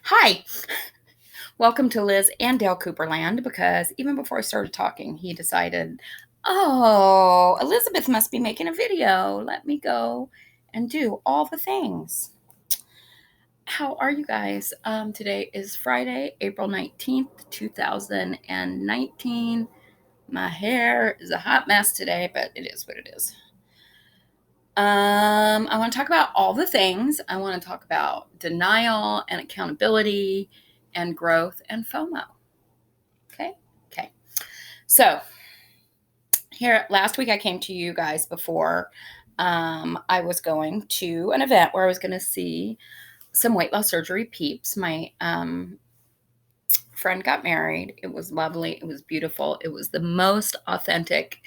Hi, welcome to Liz and Dale Cooperland, because even before I started talking, he decided, oh, Elizabeth must be making a video. Let me go and do all the things. How are you guys? Today is Friday, April 19th, 2019. My hair is a hot mess today, but it is what it is. I want to talk about all the things. I want to talk about denial and accountability and growth and FOMO. Okay. So here, last week I came to you guys before I was going to an event where I was going to see some weight loss surgery peeps. My friend got married. It was lovely. It was beautiful. It was the most authentic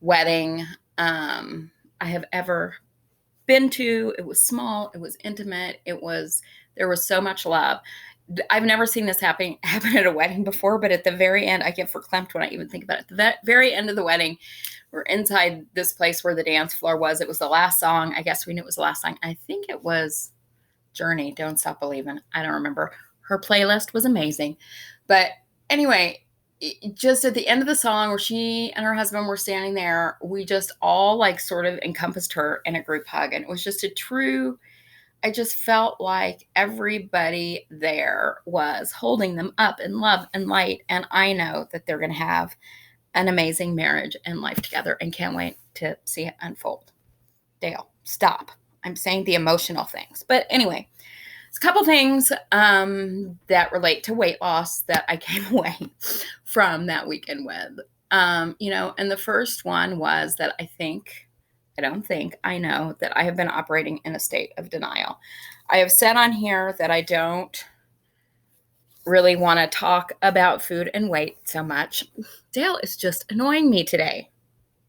wedding I have ever been to. It was small. It was intimate. There was so much love. I've never seen this happen at a wedding before, but at the very end, I get verklempt when I even think about it. At the very end of the wedding, we're inside this place where the dance floor was. It was the last song. I guess we knew it was the last song. I think it was Journey, Don't Stop Believing. I don't remember. Her playlist was amazing. But anyway, just at the end of the song where she and her husband were standing there, we just all like sort of encompassed her in a group hug. And it was just I just felt like everybody there was holding them up in love and light. And I know that they're going to have an amazing marriage and life together, and can't wait to see it unfold. Dale, stop. I'm saying the emotional things. But anyway, it's a couple things that relate to weight loss that I came away from that weekend with. And the first one was that I know that I have been operating in a state of denial. I have said on here that I don't really want to talk about food and weight so much. Dale is just annoying me today.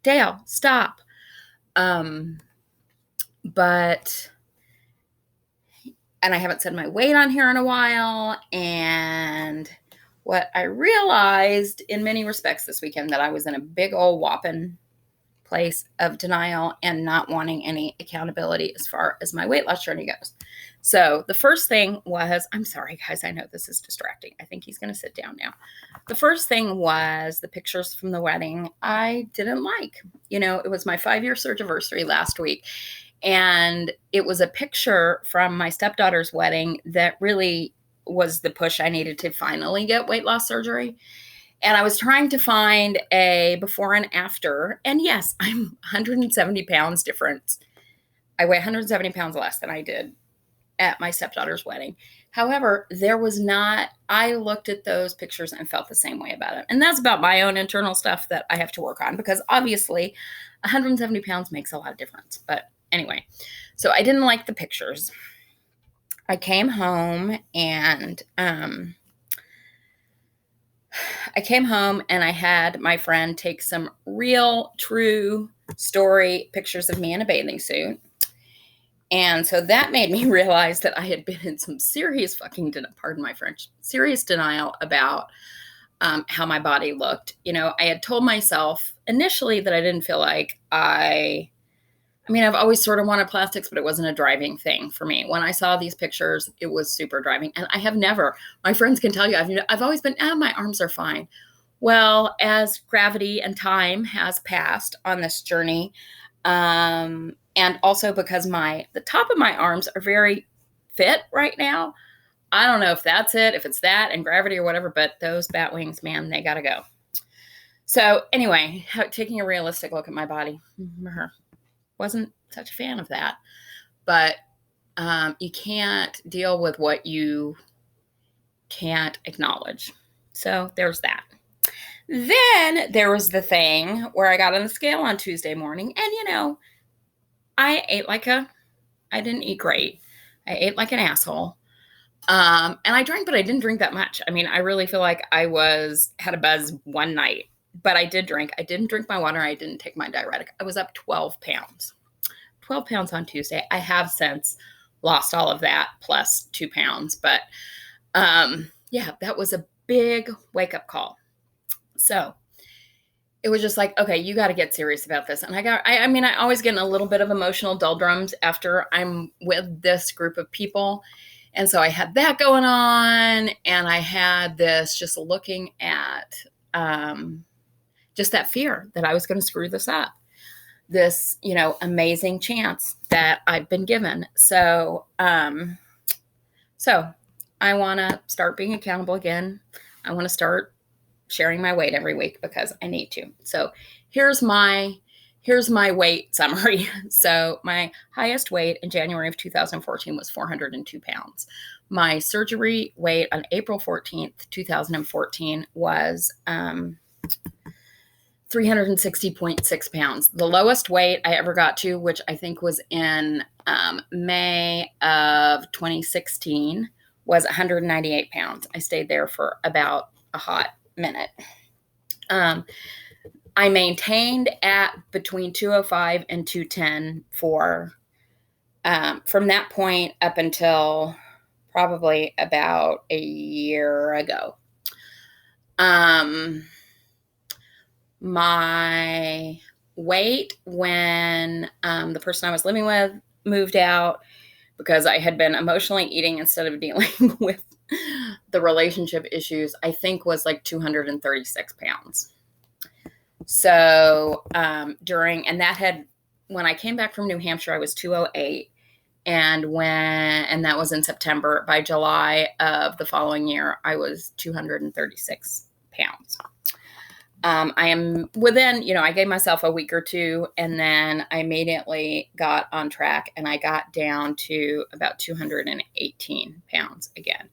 Dale, stop. And I haven't said my weight on here in a while. And what I realized in many respects this weekend, that I was in a big old whopping place of denial and not wanting any accountability as far as my weight loss journey goes. So the first thing was, I'm sorry, guys, I know this is distracting. I think he's going to sit down now. The first thing was the pictures from the wedding I didn't like. It was my 5-year surgiversary last week. And it was a picture from my stepdaughter's wedding that really was the push I needed to finally get weight loss surgery. And I was trying to find a before and after. And yes, I'm 170 pounds different. I weigh 170 pounds less than I did at my stepdaughter's wedding. However, I looked at those pictures and felt the same way about it. And that's about my own internal stuff that I have to work on, because obviously 170 pounds makes a lot of difference. But anyway, so I didn't like the pictures. I came home and I had my friend take some real, true story pictures of me in a bathing suit. And so that made me realize that I had been in some serious pardon my French, serious denial about how my body looked. I had told myself initially that I didn't feel like I've always sort of wanted plastics, but it wasn't a driving thing for me. When I saw these pictures, it was super driving. And I have never, my friends can tell you, I've always been, my arms are fine. Well, as gravity and time has passed on this journey, and also because the top of my arms are very fit right now. I don't know if that's it, if it's that and gravity or whatever, but those bat wings, man, they got to go. So anyway, taking a realistic look at my body, wasn't such a fan of that. But you can't deal with what you can't acknowledge. So there's that. Then there was the thing where I got on the scale on Tuesday morning, and I didn't eat great. I ate like an asshole. And I drank, but I didn't drink that much. I really feel like I had a buzz one night, but I did drink. I didn't drink my water. I didn't take my diuretic. I was up 12 pounds. 12 pounds on Tuesday. I have since lost all of that plus 2 pounds. But that was a big wake-up call. So it was just like, okay, you got to get serious about this. And I always get in a little bit of emotional doldrums after I'm with this group of people. And so I had that going on, and I had this just looking at just that fear that I was going to screw this up, this, amazing chance that I've been given. So I want to start being accountable again. I want to start sharing my weight every week because I need to. So here's my weight summary. So my highest weight in January of 2014 was 402 pounds. My surgery weight on April 14th, 2014 was 360.6 pounds. The lowest weight I ever got to, which I think was in May of 2016, was 198 pounds. I stayed there for about a hot minute. I maintained at between 205 and 210 for from that point up until probably about a year ago. My weight when the person I was living with moved out, because I had been emotionally eating instead of dealing with the relationship issues, I think was like 236 pounds. So when I came back from New Hampshire, I was 208. And that was in September. By July of the following year, I was 236 pounds. I am within, I gave myself a week or two, and then I immediately got on track, and I got down to about 218 pounds again.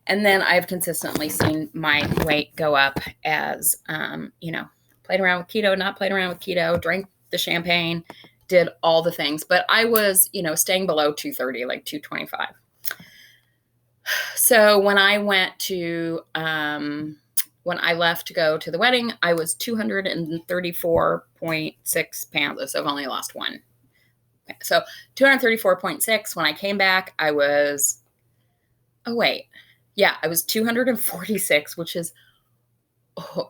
And then I've consistently seen my weight go up as, played around with keto, not played around with keto, drank the champagne, did all the things. But I was, staying below 230, like 225. So when I left to go to the wedding, I was 234.6 pounds. So I've only lost one. So 234.6. When I came back, I was 246, which is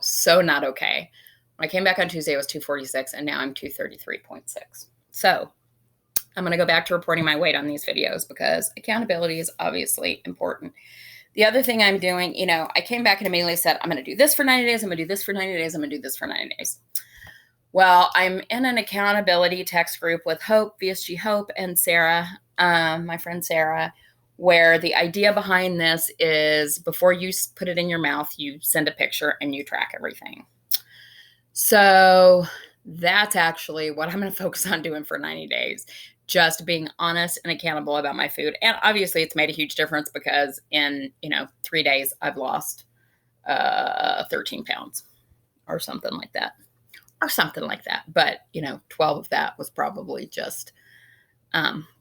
so not okay. When I came back on Tuesday, I was 246, and now I'm 233.6. So I'm going to go back to reporting my weight on these videos because accountability is obviously important. The other thing I'm doing, I came back and immediately said, I'm going to do this for 90 days. I'm going to do this for 90 days. I'm going to do this for 90 days. Well, I'm in an accountability text group with Hope, VSG Hope, and Sarah, my friend Sarah, where the idea behind this is before you put it in your mouth, you send a picture and you track everything. So that's actually what I'm going to focus on doing for 90 days. Just being honest and accountable about my food. And obviously it's made a huge difference because in, 3 days I've lost 13 pounds or something like that. But, 12 of that was probably just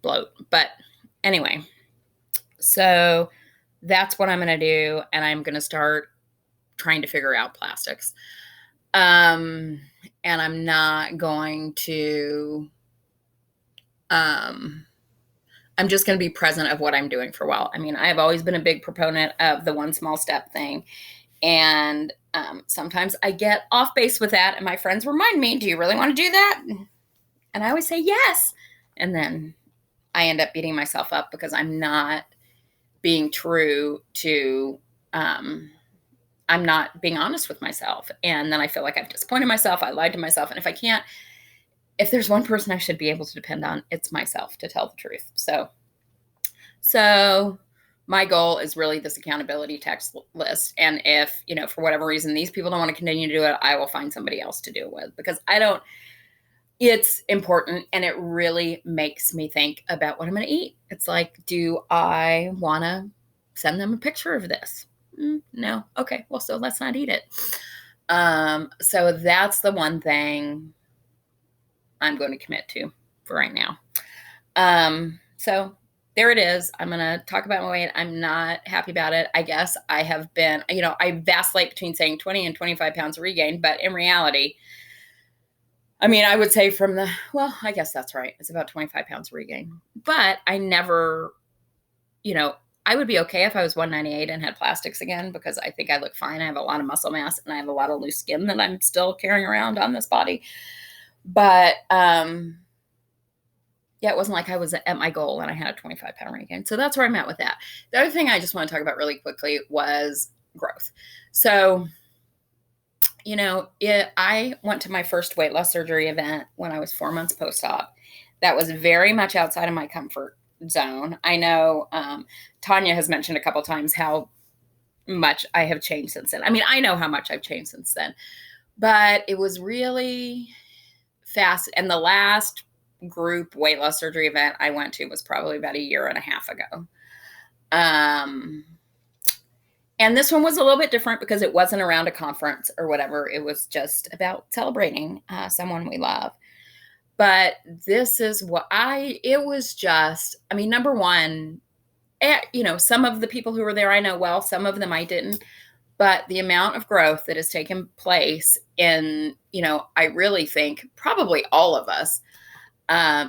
bloat. But anyway, so that's what I'm going to do. And I'm going to start trying to figure out plastics. And I'm not going to... I'm just going to be present of what I'm doing for a while. I mean, I have always been a big proponent of the one small step thing. And sometimes I get off base with that. And my friends remind me, do you really want to do that? And I always say yes. And then I end up beating myself up because I'm not being true to, I'm not being honest with myself. And then I feel like I've disappointed myself. I lied to myself. And if there's one person I should be able to depend on, it's myself to tell the truth. So my goal is really this accountability text list. And if, for whatever reason, these people don't want to continue to do it, I will find somebody else to do it with because it's important. And it really makes me think about what I'm going to eat. It's like, do I want to send them a picture of this? No. Okay. Well, so let's not eat it. So that's the one thing I'm going to commit to for right now. So there it is. I'm going to talk about my weight. I'm not happy about it. I guess I have been, I vacillate between saying 20 and 25 pounds regained, but in reality, I would say I guess that's right. It's about 25 pounds regained, but I never, I would be okay if I was 198 and had plastics again, because I think I look fine. I have a lot of muscle mass and I have a lot of loose skin that I'm still carrying around on this body. But Yeah, it wasn't like I was at my goal and I had a 25-pound weight gain. So that's where I'm at with that. The other thing I just want to talk about really quickly was growth. So, I went to my first weight loss surgery event when I was 4 months post-op. That was very much outside of my comfort zone. I know Tanya has mentioned a couple times how much I have changed since then. I mean, I know how much I've changed since then, but it was really fast. And the last group weight loss surgery event I went to was probably about a year and a half ago. And this one was a little bit different because it wasn't around a conference or whatever. It was just about celebrating someone we love. But this is it was just, I mean, number one, some of the people who were there I know well, some of them I didn't. But the amount of growth that has taken place I really think probably all of us.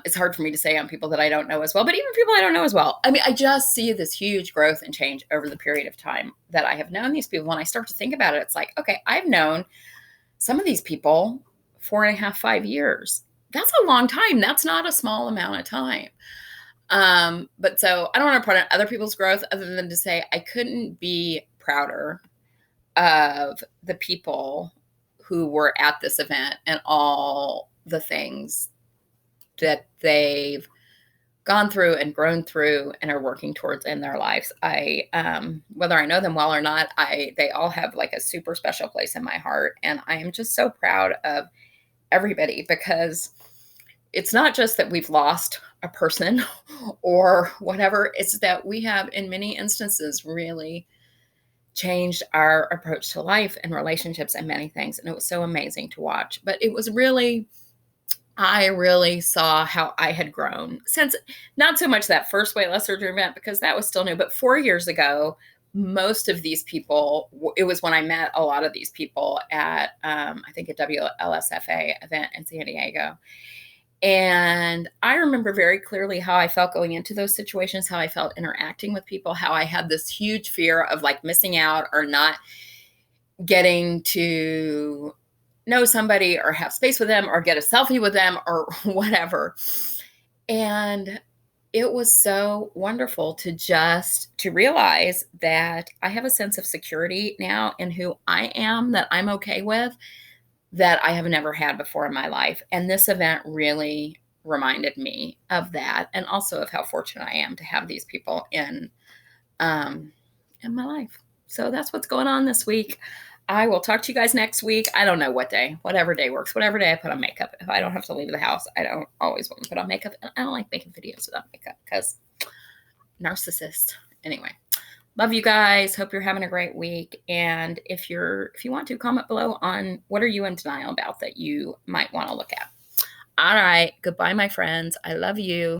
It's hard for me to say on people that I don't know as well, but even people I don't know as well. I mean, I just see this huge growth and change over the period of time that I have known these people. When I start to think about it, it's like, okay, I've known some of these people 4.5, 5 years. That's a long time. That's not a small amount of time. But so I don't want to put on other people's growth other than to say I couldn't be prouder of the people who were at this event and all the things that they've gone through and grown through and are working towards in their lives. Whether I know them well or not, they all have like a super special place in my heart. And I am just so proud of everybody because it's not just that we've lost a person or whatever. It's that we have, in many instances, really changed our approach to life and relationships and many things. And it was so amazing to watch. But it was really, I really saw how I had grown since not so much that first weight loss surgery event because that was still new, but 4 years ago, most of these people, it was when I met a lot of these people at, I think a WLSFA event in San Diego. And I remember very clearly how I felt going into those situations, how I felt interacting with people, how I had this huge fear of like missing out or not getting to know somebody or have space with them or get a selfie with them or whatever. And it was so wonderful to realize that I have a sense of security now in who I am that I'm okay with that I have never had before in my life. And this event really reminded me of that and also of how fortunate I am to have these people in my life. So that's what's going on this week. I will talk to you guys next week. I don't know what day, whatever day works, whatever day I put on makeup. If I don't have to leave the house, I don't always want to put on makeup. And I don't like making videos without makeup because narcissist. Anyway, love you guys. Hope you're having a great week. And if you want to, comment below on what are you in denial about that you might want to look at. All right. Goodbye, my friends. I love you.